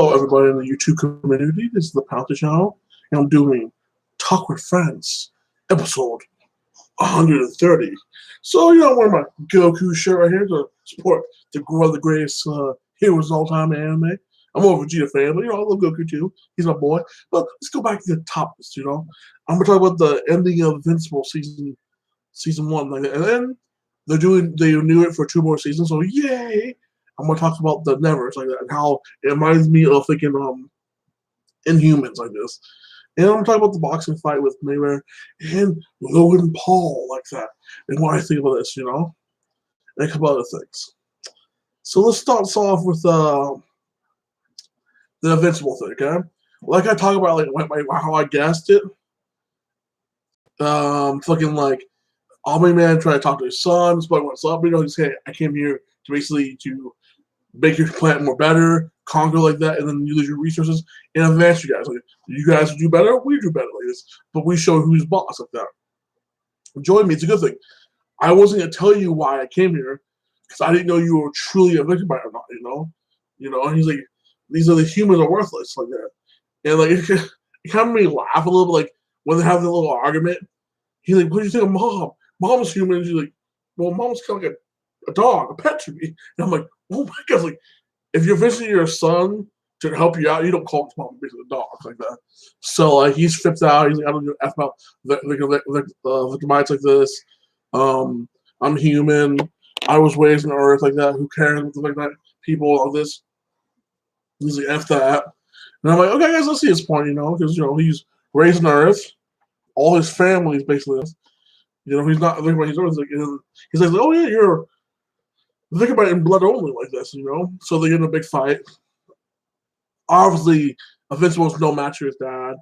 Hello, everybody in the YouTube community. This is the Panther Channel, and I'm doing Talk with Friends, episode 130. So, I'm wearing my Goku shirt right here to support one of the greatest heroes of all time in anime. I'm more of a Vegeta fan, but, I love Goku too. He's my boy. But let's go back to the topics, I'm going to talk about the ending of Invincible season 1. And then they renew it for 2 more seasons, so yay! I'm gonna talk about the Nevers like that and how it reminds me of thinking Inhumans like this. And I'm gonna talk about the boxing fight with Mayweather and Logan Paul like that. And what I think about this, and a couple other things. So let's start off with the Invincible thing, okay? Like I talk about how I guessed it. Fucking like Omni Man trying to talk to his son, explain what's up. He's saying I came here to basically to make your planet more better, conquer like that, and then use your resources and advance you guys. Like, you guys do better, we do better like this. But we show who's boss like that. Join me, it's a good thing. I wasn't gonna tell you why I came here because I didn't know you were truly a victim or not. And he's like, these are the humans are worthless like that, and like it kind of made me laugh a little bit. Like when they have the little argument, he's like, "What do you think of mom? Mom's human." And she's like, "Well, mom's kind of like a dog, a pet to me." And I'm like, oh my God, like, if you're visiting your son to help you out, you don't call his mom basically a dog like that. So, like, he's flipped out. He's like, I don't give a F about victimites like this. I'm human. I was raised on Earth like that. Who cares like that? People like this. He's like, F that. And I'm like, okay, guys, let's see his point, because, he's raised on Earth. All his family is basically this. He's not thinking about his Earth. He's like, oh, yeah, you're. Think about it in blood only like this, So they get in a big fight. Obviously, Invincible's no match to his dad.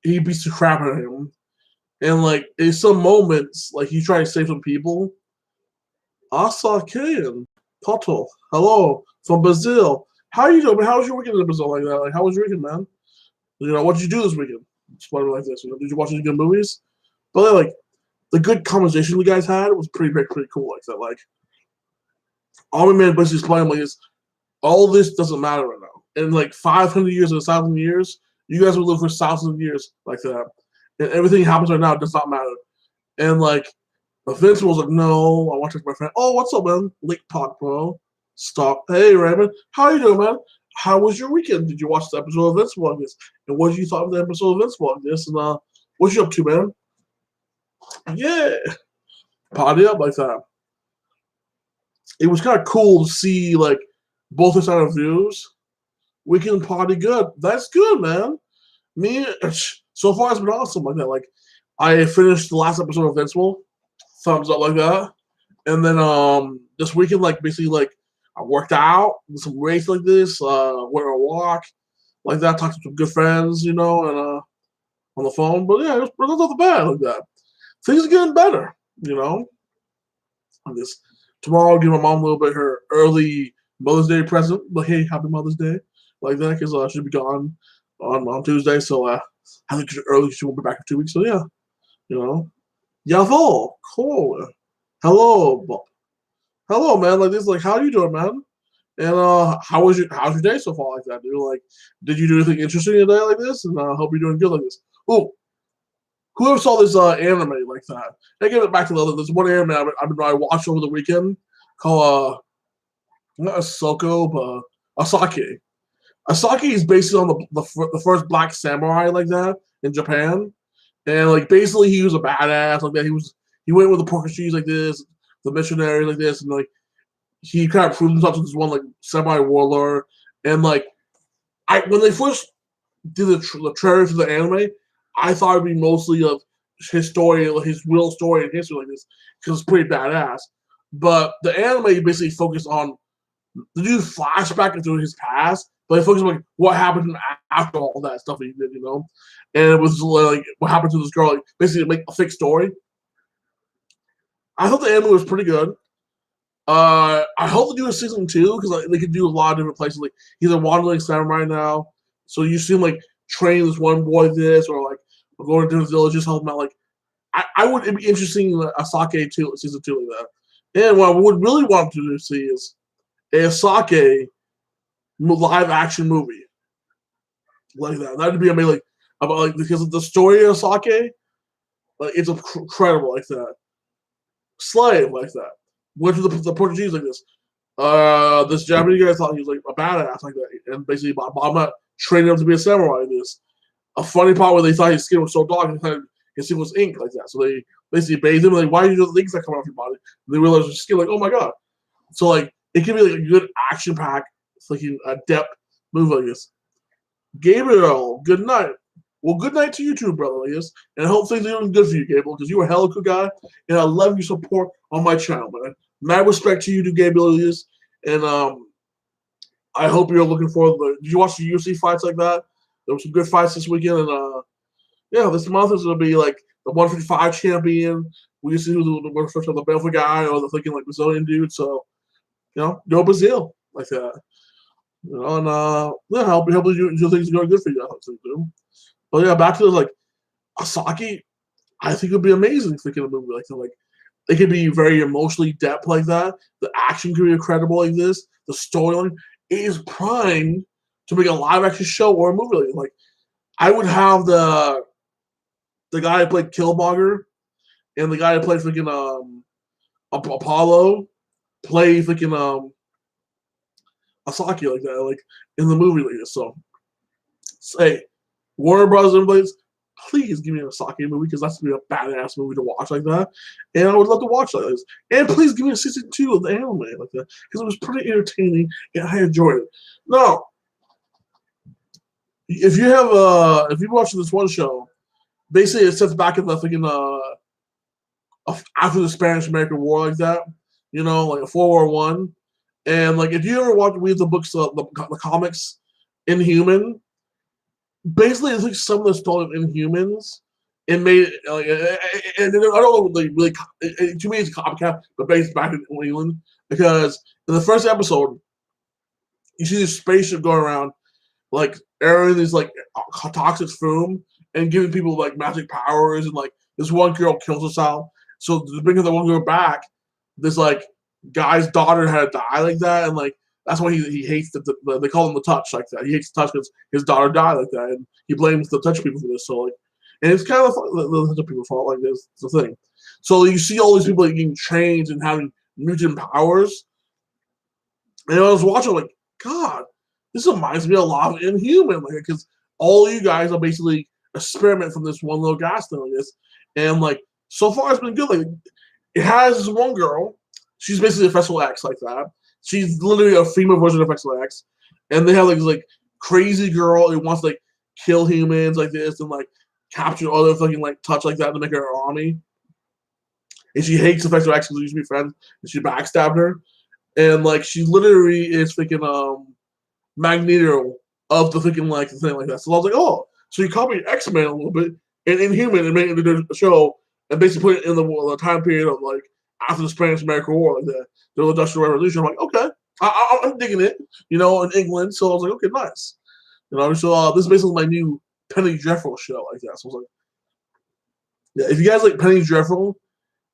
He beats the crap out of him. And, like, in some moments, like, he's trying to save some people. Asakian, Poto, hello, from Brazil. How you doing? How was your weekend in Brazil like that? Like, how was your weekend, man? What did you do this weekend? Something like this. Did you watch any good movies? But, like, the good conversation you guys had was pretty cool like that. Like, Omni Man basically explained like this, all this doesn't matter right now. In like 500 years or 1,000 years, you guys will live for 1,000 years like that. And everything happens right now does not matter. And like, Vince was like, no, I want to talk to my friend. Oh, what's up, man? Late talk, bro. Stop. Hey, Raymond. How you doing, man? How was your weekend? Did you watch the episode of Vince Vlog this? And what did you thought of the episode of Vince Vlog this? And what you up to, man? Yeah. Party up like that. It was kind of cool to see like both side of views. We can party good. That's good, man. Me, so far it's been awesome like that. Like I finished the last episode of Invincible, thumbs up like that, and then this weekend like basically like I worked out, did some race like this, went on a walk like that, talked to some good friends, and on the phone. But yeah, it was not bad like that. Things are getting better, On this. Tomorrow, I'll give my mom a little bit her early Mother's Day present. But hey, happy Mother's Day, like that, because she'll be gone on Tuesday. So I think early she won't be back in 2 weeks. So yeah, Yavo, cool. Hello, man. Like this, like how you doing, man? And how's your day so far, like that, dude? Like, did you do anything interesting today, like this? And I hope you're doing good, like this. Oh, whoever saw this anime like that? I give it back to this one anime I watched over the weekend called not Ahsoka, but Asake. Asake is based on the first black samurai like that in Japan, and like basically he was a badass like that. He went with the pork and cheese like this, the missionary like this, and like he kind of proved himself to this one like samurai warlord. And like when they first did the trailer for the anime, I thought it'd be mostly of his story, like his real story and history like this, because it's pretty badass. But the anime basically focused on the dude flashback into his past, but it focused on like what happened after all that stuff he did, And it was like what happened to this girl, like basically make a fake story. I thought the anime was pretty good. I hope they do a season 2 because like, they could do a lot of different places. Like he's a wandering samurai now, so you see him like train this one boy this, or like going to different villages, help him out. Like I would it'd be interesting in Asake 2 season 2 like that. And what I would really want to see is a Asake live action movie. like that. That'd be amazing. Like, about like because the story of Sake, like it's incredible like that. Slave like that. Went to the Portuguese like this. This Japanese guy thought he was like a badass like that, and basically Obama trained him to be a samurai like this. A funny part where they thought his skin was so dark and his skin was ink like that. So they basically bathed him like, why do you know the inks that come off your body? And they realized his skin like, oh my god. So like it can be like a good action pack, fucking depth movie like this. Gabriel, good night. Well, good night to you too, brother Elias. And I hope things are doing good for you, Gabriel, because you're a hell of a good guy, and I love your support on my channel, man. Mad respect to you to Gabriel Elias, and I hope you're looking forward to did you watch the UFC fights like that? There were some good fights this weekend, and yeah, this month is gonna be like the 155 champion. We see who the first of the Belfort guy or the thinking like Brazilian dude. So, go Brazil like that. And yeah, hopefully you things are going good for you. I hope so too. But yeah, back to like Asaki, I think it would be amazing thinking a movie like that. Like it could be very emotionally depth like that. The action could be incredible like this. The storyline is primed to make a live action show or a movie. Like I would have the guy who played Killmonger and the guy who played freaking Apollo play freaking Asaki like that, like in the movie like this. So say Warner Bros. And Blades, please give me a Asaki movie because that's gonna be a badass movie to watch like that, and I would love to watch like this. And please give me a season 2 of the anime like that because it was pretty entertaining and I enjoyed it. Now, if you're watching this one show, basically it sets back in the thinking after the Spanish-American War like that, like a 4 War I, and like if you ever read the books, the comics, Inhuman. Basically, it's like some of the story of Inhumans. It made like, and I don't know, like really. To me, it's a copycat, but based back in New England because in the first episode, you see this spaceship going around, like airing these like toxic fume and giving people like magic powers, and like this one girl kills herself. So to bring the one girl back, this like guy's daughter had to die like that, and like. That's why he hates they call him the touch like that. He hates the touch because his daughter died like that, and he blames the touch people for this. So like, and it's kind of the touch people fault like this. It's the thing. So you see all these people like, getting trained and having mutant powers, and I was watching like, God, this reminds me a lot of Inhuman, like because all you guys are basically experiment from this one little gas thing like this, and like so far it's been good. Like it has this one girl, she's basically a Festival X like that. She's literally a female version of X, and they have like this like crazy girl who wants to like kill humans like this and like capture other fucking like touch like that to make her an army. And she hates the X because they used to be friends, and she backstabbed her. And like she literally is freaking Magneto of the freaking like the thing like that. So I was like, oh, so you copied X-Men a little bit and Inhuman and made it into a show and basically put it in the time period of like after the Spanish-American War like that. The Industrial Revolution. I'm like, okay, I'm digging it, in England. So I was like, okay, nice. So this is basically my new Penny Dreadful show like that. So I was like, yeah, if you guys like Penny Dreadful,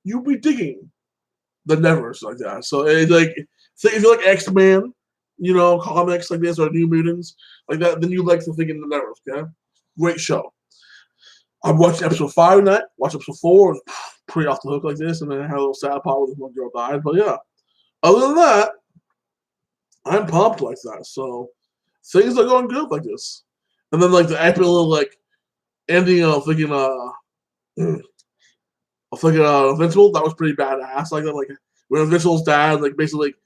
you'll be digging the Nevers like that. So it's like, if you like X-Men, comics like this or New Mutants like that, then you like the thing in the Nevers, okay? Great show. I watched episode 5 tonight, watched episode 4, was pretty off the hook like this, and then I had a little sad part with one girl died, but yeah. Other than that, I'm pumped like that. So things are going good like this. And then like the epic little like ending of Invincible, that was pretty badass. Like that, like when Invincible's dad like basically like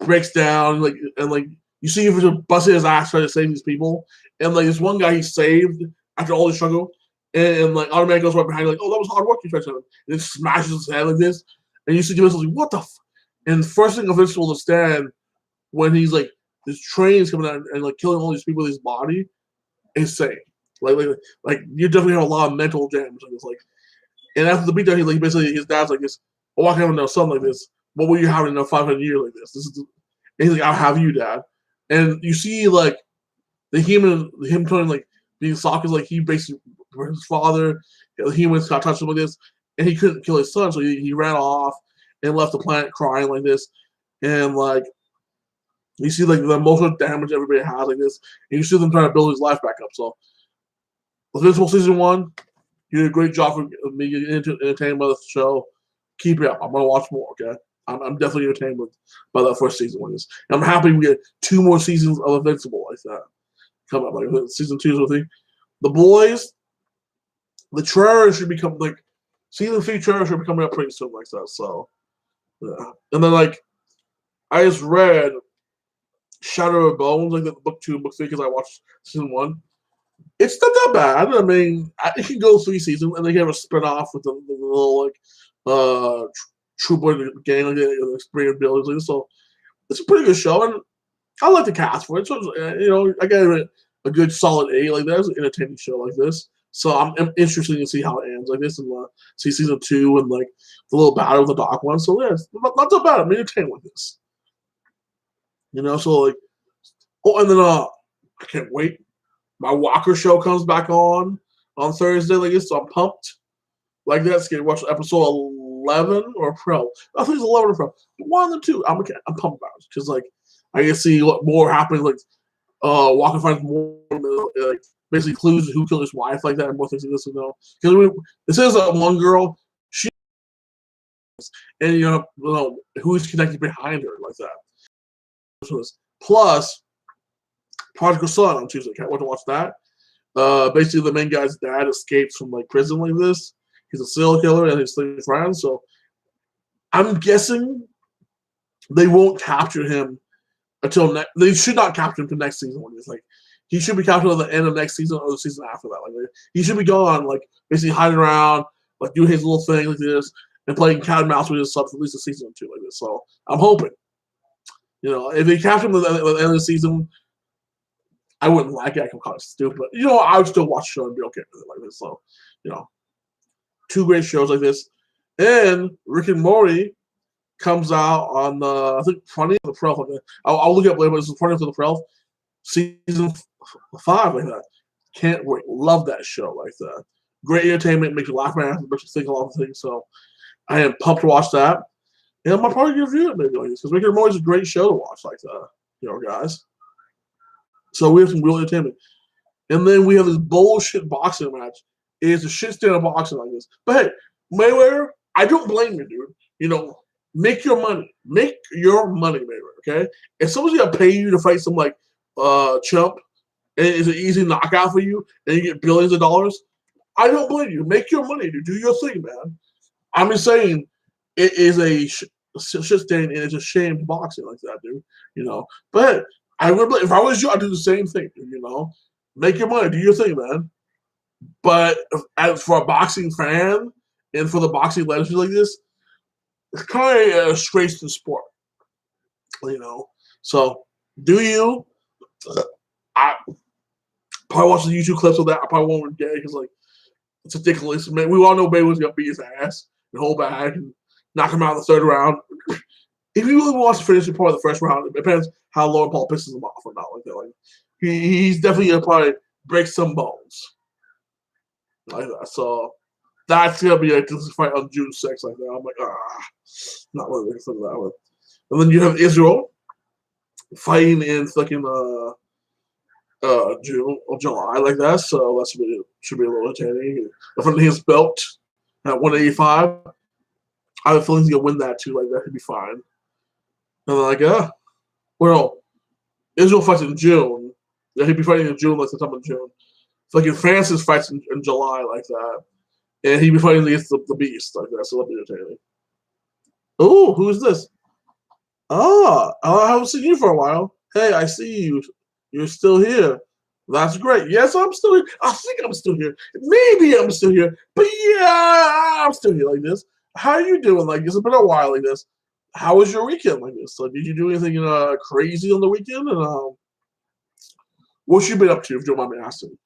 breaks down and you see him just busting his ass trying to save these people. And like this one guy he saved after all the struggle and like Iron Man goes right behind like, oh, that was hard work you tried to, and then smashes his head like this. And you see Invincible like, what the And first thing Invincible to stand when he's like this train's coming out and like killing all these people with his body, insane. Like you definitely have a lot of mental damage like this. Like, and after the beatdown, he like basically his dad's like this. Oh, I can't have no son like this. What will you have in a 500 years like this? And he's like, I'll have you, Dad. And you see like him turning like being Sokka's like he basically his father, the humans got touched him like this, and he couldn't kill his son, so he ran off and left the planet crying like this, and like You see like the emotional damage everybody has like this, and you see them trying to build his life back up. So, Invincible season 1, you did a great job for me getting entertained by the show. Keep it up. I'm gonna watch more. Okay, I'm definitely entertained by that first season. And I'm happy we get 2 more seasons of Invincible like that coming up. Like season 2 or 3. The Boys, the trailer should become like season 3 trailer should be coming up pretty soon like that. So, yeah. And then like I just read Shadow of Bones, like the book 2 and book 3 because I watched season 1. It's not that bad. I mean, it can go 3 seasons, and they have a spin-off with the little like True Boy gang, like the experience buildings. So it's a pretty good show, and I like the cast for it. So I gave it a good solid 8. Like that's an entertaining show like this. So I'm interested to see how it ends like this, and see season 2 and like the little battle with the Doc one. So yeah, it's not that bad. I'm entertained with this. So like, and then I can't wait. My Walker show comes back on Thursday like this, so I'm pumped. Like that's getting watch episode 11 or 12. I think it's 11 or 12. One of the two. I'm pumped about it because like I can see what more happens. Like Walker finds more like basically clues to who killed his wife like that and more things like this. Because this is one girl. She and who's connected behind her like that. Plus. Prodigal Son on Tuesday. Can't wait to watch that. Basically, the main guy's dad escapes from like prison like this. He's a serial killer and he's 3 friends. So I'm guessing they won't capture him until next. They should not capture him until next season. It's like he should be captured at the end of next season or the season after that. Like he should be gone, like basically hiding around, like doing his little thing like this, and playing cat and mouse with his subs at least a season or 2 like this. So I'm hoping, if they capture him at the end of the season. I wouldn't like it. I can call it stupid, but I would still watch the show and be okay with it like this. So, 2 great shows like this, and Rick and Morty comes out on I think 20th of the 12th. I'll look it up later, but it's the 20th of the 12th, season 5 like that. Can't wait. Love that show like that. Great entertainment, makes you laugh and makes you think a lot of things. So, I am pumped to watch that, and I'm probably gonna review it maybe like this because Rick and Morty is a great show to watch like that. Guys. So we have some real entertainment. And then we have this bullshit boxing match. It's a shit stand of boxing like this. But hey, Mayweather, I don't blame you, dude. Make your money. Make your money, Mayweather, okay? If someone's gonna pay you to fight some like chump and it's an easy knockout for you and you get billions of dollars, I don't blame you. Make your money, dude. Do your thing, man. I'm just saying it is a shit stand and it's a shame to boxing like that, dude. But I would, if I was you, I'd do the same thing. Make your money, do your thing, man. But as for a boxing fan and for the boxing legends like this, it's kind of a disgrace to the sport. So do you? I probably watch the YouTube clips of that. I probably won't get it because like it's ridiculous. Man, we all know Mayweather's gonna beat his ass and hold back and knock him out in the 3rd round. If you really want to finish the part of the first round, it depends how Logan Paul pisses him off or not. Like that. Like he's definitely gonna probably break some bones. Like that. So that's gonna be this fight on June 6th. Like that. I'm like, not really looking for that one. And then you have Israel fighting in fucking June or July like that. So that should be a little entertaining. Defending his belt at 185. I have a feeling he's gonna win that too. Like that could be fine. And like, Israel fights in June. Yeah, he'd be fighting in June, like sometime in June. Fucking Francis fights in July, like that. And he'd be fighting against the Beast, like that. So that'll be entertaining. Oh, who is this? I haven't seen you for a while. Hey, I see you. You're still here. That's great. Yes, I'm still here. I think I'm still here. Maybe I'm still here. But yeah, I'm still here like this. How are you doing like this? It's been a while like this. How was your weekend like this? So did you do anything crazy on the weekend? And what you been up to, if you don't mind me asking?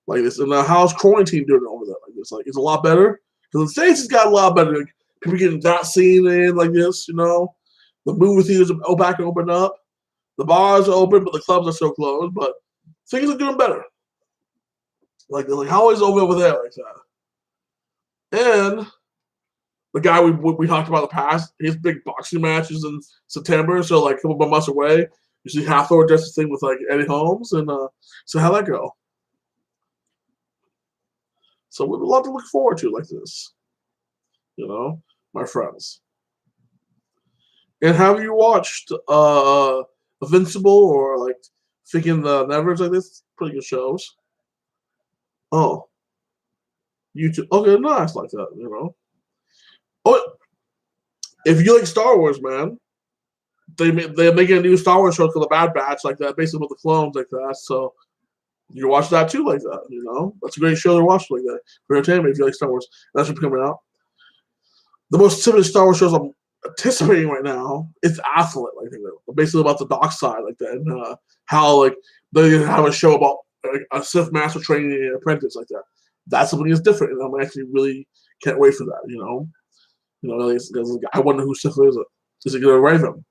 Like this. And how's quarantine doing over there like this? Like, it's a lot better? Because the States has got a lot better. Like, people getting vaccine in like this, The movie theaters are back and open up. The bars are open, but the clubs are still closed. But things are doing better. Like how is it over there like that? And the guy we talked about in the past, his big boxing match is in September, so like a couple of months away. You see Hathor does this thing with like Eddie Holmes, and so how'd that go? So we have a lot to look forward to like this, my friends. And have you watched Invincible or like thinking the Nevers like this? Pretty good shows. Oh, YouTube. Okay, nice like that. Oh, if you like Star Wars, man, they're making a new Star Wars show called The Bad Batch like that, basically with the clones like that. So you can watch that too like that. That's a great show to watch like that for entertainment if you like Star Wars. That's what's coming out. The most typical Star Wars shows I'm anticipating right now is Athlete, like basically about the dark side like that, and how like they have a show about a Sith master training an apprentice like that. That's something that's different, and I'm actually really can't wait for that. I wonder who Sith is. Is it gonna Raven?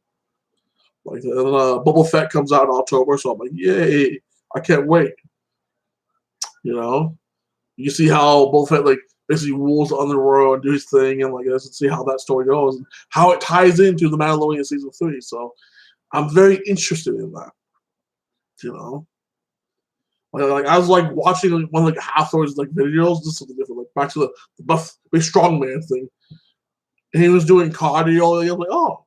Like, and Boba Fett comes out in October, so I'm like, yay! I can't wait. You see how Boba Fett like basically rules the underworld and do his thing, and like let's see how that story goes and how it ties into the Mandalorian season 3. So I'm very interested in that. Like I was like watching like, one of like Hathor's like videos, just something different, like back to the buff big strong man thing, and he was doing cardio. I'm like, oh,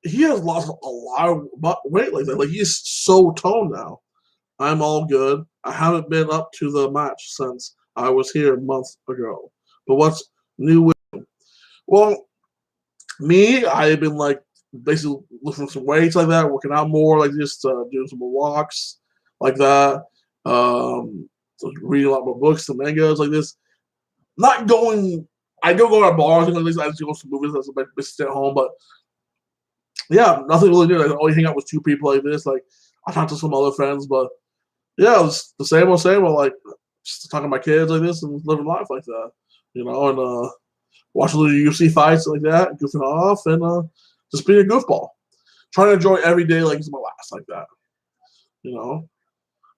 he has lost a lot of weight like that. Like he's so toned now. I'm all good. I haven't been up to the match since I was here a month ago. But what's new with him? Well, me, I've been like basically lifting some weights like that, working out more, like just doing some walks like that. Reading a lot more books, some mangas like this. Not going. I don't go to bars and like this. I just go to some movies. That's a stay at home, but yeah, nothing really new. I only hang out with 2 people like this. Like I talk to some other friends, but yeah, it's the same old. Like just talking to my kids like this and living life like that, and watching the UFC fights like that, goofing off, and just being a goofball, trying to enjoy every day like it's my last like that,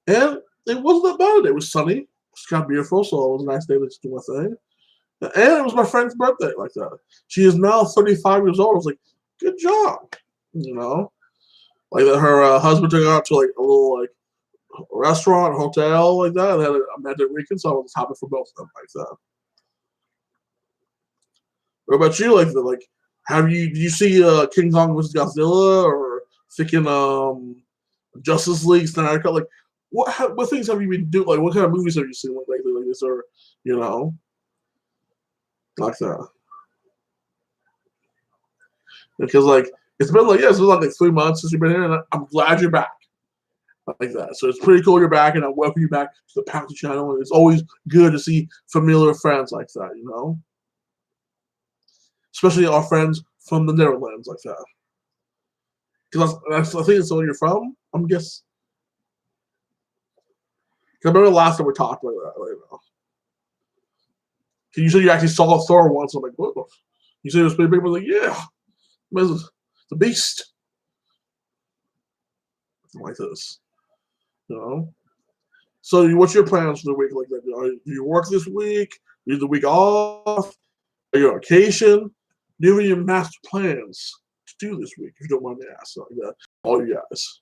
And it wasn't that bad. It was sunny. It was kind of beautiful, so it was a nice day to do my thing. And it was my friend's birthday like that. She is now 35 years old. I was like, good job, Like her husband took her out to like a little like restaurant, hotel like that, and had a magic weekend, so I was happy for both of them like that. What about you? Like did you see King Kong vs. Godzilla or freaking Justice League Snyder Cut? Like what things have you been doing? Like what kind of movies have you seen lately like this, or like that? Because like it's been like 3 months since you've been here, and I'm glad you're back. Like that. So it's pretty cool you're back, and I welcome you back to the Panther channel. And it's always good to see familiar friends like that, especially our friends from the Netherlands like that. Because I think it's where you're from, I'm guessing. Because I remember the last time we talked about that. Like, you said you actually saw Thor once. I'm like, what? You said it was pretty big. I was like, yeah, it's a beast. Like this. So what's your plans for the week like that? Do you work this week? Do you have the week off? Are you on vacation? Do you have any master plans to do this week, if you don't mind me asking like that? All you guys.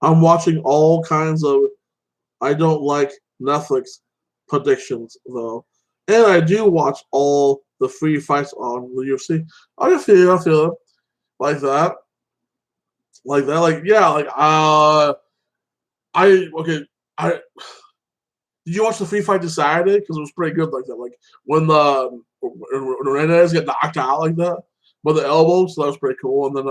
I'm watching all kinds of I don't like Netflix predictions though. And I do watch all the free fights on the UFC. I feel it. Like that. Like that. Like yeah, like did you watch the free fight this Saturday? Because it was pretty good like that. Like when Hernandez got knocked out like that by the elbow, so that was pretty cool. And then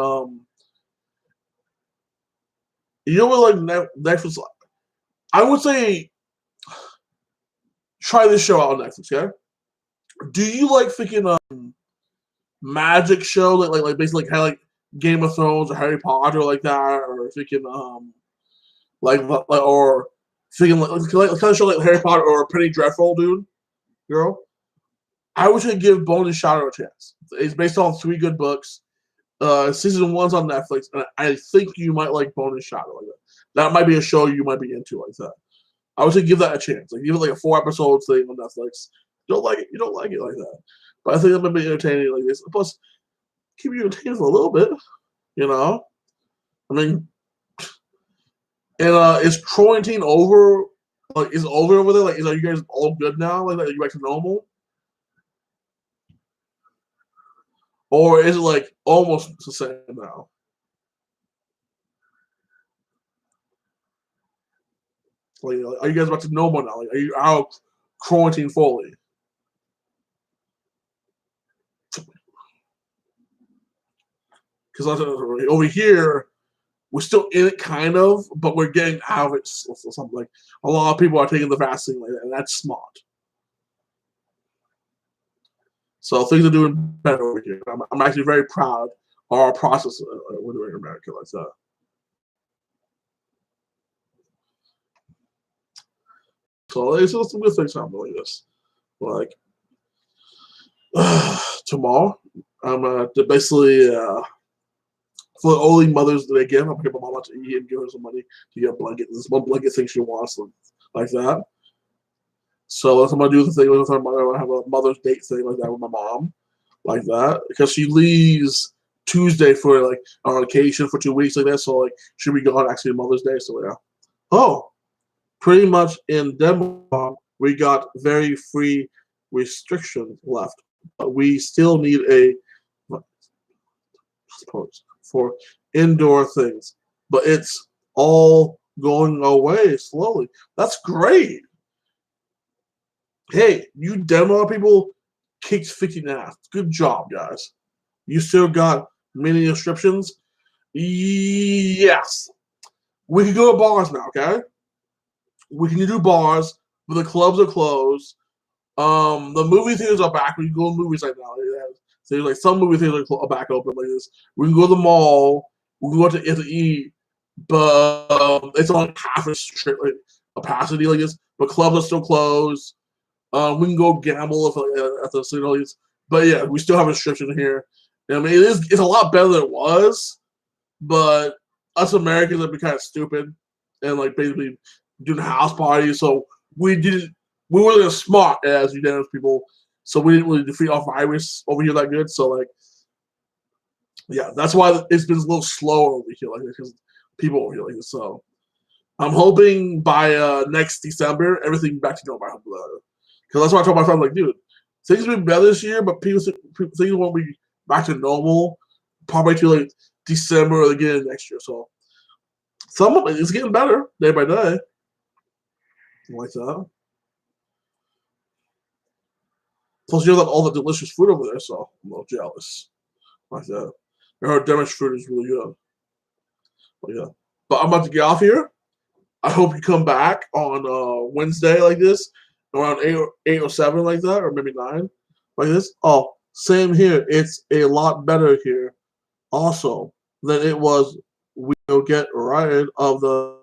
what like Netflix, I would say try this show out on Netflix, okay? Do you like freaking magic show like basically like like Game of Thrones or Harry Potter like that, or freaking like or freaking like kind of show like Harry Potter or Penny Dreadful, girl? I would say give Bone and Shadow a chance. It's based on 3 good books. Season 1's on Netflix, and I think you might like Bone and Shadow like that. That might be a show you might be into like that. I would say give that a chance. Like give it like a 4-episode thing on Netflix. You don't like it, you don't like it like that. But I think that might be entertaining like this. Plus, keep you entertained for a little bit. I mean, And is quarantine over? Like, is it over there? Like, are you guys all good now? Like, are you back to normal? Or is it like almost the same now? Like, are you guys back to normal now? Like, are you out quarantine fully? Because over here, we're still in it, kind of, but we're getting out of it. Something like a lot of people are taking the vaccine, like that, and that's smart. So things are doing better over here. I'm actually very proud of our process we're doing in America like that. So there's some good things happening like this. Like tomorrow, I'm basically for the only mothers that I give, I'm gonna give my mom out to eat and give her some money to get a blanket. This one blanket thing she wants, like that. So I'm gonna do the thing with her mother. I'm gonna have a mother's date thing like that with my mom, like that, because she leaves Tuesday for like on vacation for 2 weeks like that. So like she'll be gone actually Mother's Day. So yeah. Oh, pretty much in Denmark we got very free restrictions left, but we still need a suppose for indoor things, but it's all going away slowly. That's great. Hey, you demo people kicked 50 and a half. Good job, guys. You still got many inscriptions? Yes. We can go to bars now, okay? We can do bars, but the clubs are closed. The movie theaters are back. We can go to movies right now. So there's like some movie theaters are back open like this. We can go to the mall. We can go to eat, but it's only half a capacity like this. But clubs are still closed. We can go gamble at the casinos, but yeah, we still have restrictions here. I mean, it's a lot better than it was, but us Americans have been kind of stupid and like basically doing house parties. So we weren't as smart as Unanimous people, so we didn't really defeat our virus over here that good. So like, yeah, that's why it's been a little slower over here like this because people over here like this. So I'm hoping by next December everything back to normal. Because that's why I told my friend, like, dude, things will be better this year, but things won't be back to normal probably till like December or again next year. So some of it is getting better day by day. Like that. Plus, you have all the delicious food over there, so I'm a little jealous. Like that. I heard Danish food is really good. But yeah. But I'm about to get off here. I hope you come back on Wednesday like this, around 8 or 7 like that, or maybe 9 like this. Oh, same here. It's a lot better here also than it was. We'll get rid of the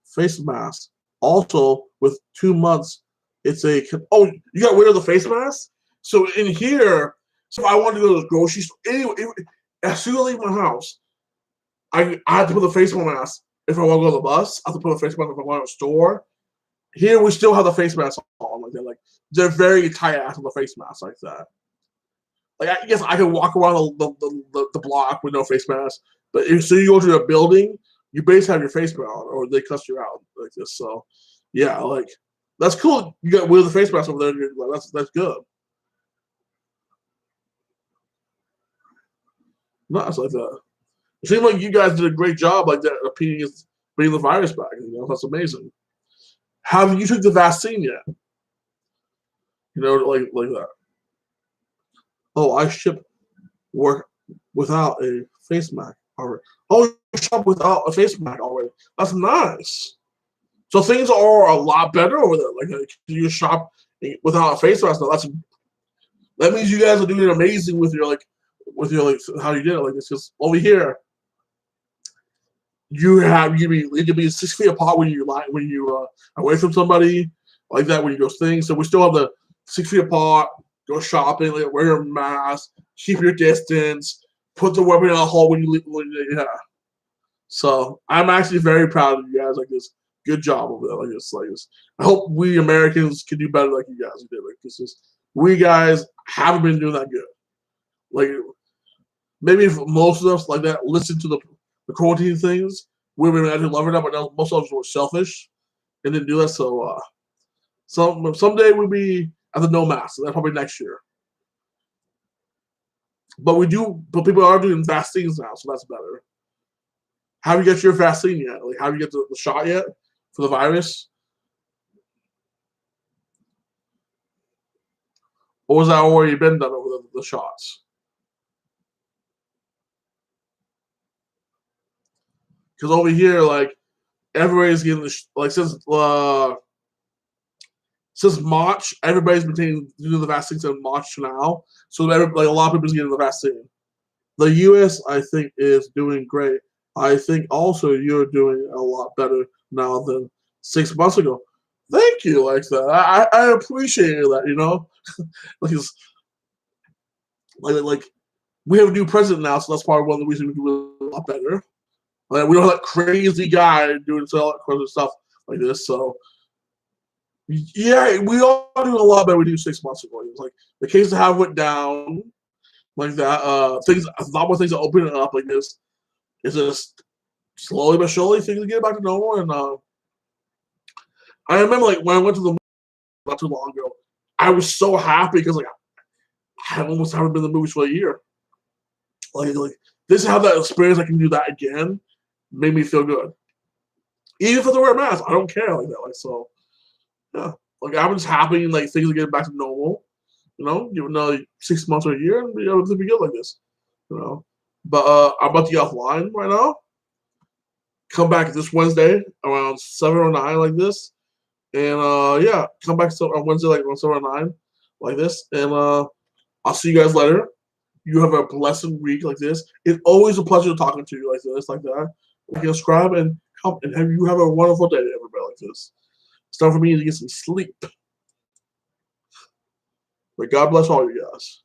face mask. Also, with 2 months, it's a oh, you got rid of the face mask. So in here, so I wanted to go to the grocery store. Anyway, as soon as I leave my house, I had to put the face mask if I want to go to the bus. I have to put a face mask if I want to the store. Here we still have the face mask on. They're very tight ass on the face mask like that. Like I guess I can walk around the block with no face mask, but if so you go to a building, you basically have your face mask on, or they cuss you out like this. So yeah, like that's cool. You got with the face mask over there. Like, that's good. Nice like that. It seems like you guys did a great job like that of bringing the virus back. That's amazing. Have you took the vaccine yet? Like that. Oh, I ship work without a face mask already. Oh, you shop without a face mask already. That's nice. So things are a lot better over there. Like you shop without a face mask now. That means you guys are doing amazing with your how you did it like this. Because over here, you can be 6 feet apart when you away from somebody like that when you go things. So we still have the 6 feet apart. Go shopping, like, wear your mask, keep your distance, put the weapon in a hole when you leave. Yeah. So I'm actually very proud of you guys. Like this, good job over there. Like this. I hope we Americans can do better like you guys did. Like this we guys haven't been doing that good. Like maybe if most of us like that listen to the quarantine things, women actually love her now, but now most of us were selfish and didn't do that. So someday we'll be at the no mask. That's probably next year. But people are doing vaccines now, so that's better. Have you got your vaccine yet? Like, have you got the shot yet for the virus? Or was that already been done over the shots? Because over here, like, everybody's getting since March, everybody's been doing the vaccine since March to now. So like a lot of people's getting the vaccine. The U.S. I think is doing great. I think also you're doing a lot better now than 6 months ago. Thank you, like that. I appreciate that. You know, because like we have a new president now, so that's probably one of the reasons we do a lot better. Like, we don't have that crazy guy doing so crazy stuff like this. So yeah, we all do a lot better than we do 6 months ago. It was like the cases have went down like that. A lot more things are opening up like this. It's just slowly but surely things get back to normal. And I remember like when I went to the movie not too long ago, I was so happy because like I almost haven't been to the movies for a year. Like this is how that experience I can do that again made me feel good. Even if I wear a mask, I don't care like that. Like so, yeah. Like I'm just happy like things are getting back to normal. You know, give another 6 months or a year, and it'll be good like this. You know, but I'm about to get offline right now. Come back this Wednesday around 7 or 9 like this, and yeah, come back on Wednesday like around 7 or 9 like this, and I'll see you guys later. You have a blessed week like this. It's always a pleasure talking to you like this, like that. Like, subscribe and come and you have a wonderful day, everybody, like this. It's time for me to get some sleep. But God bless all you guys.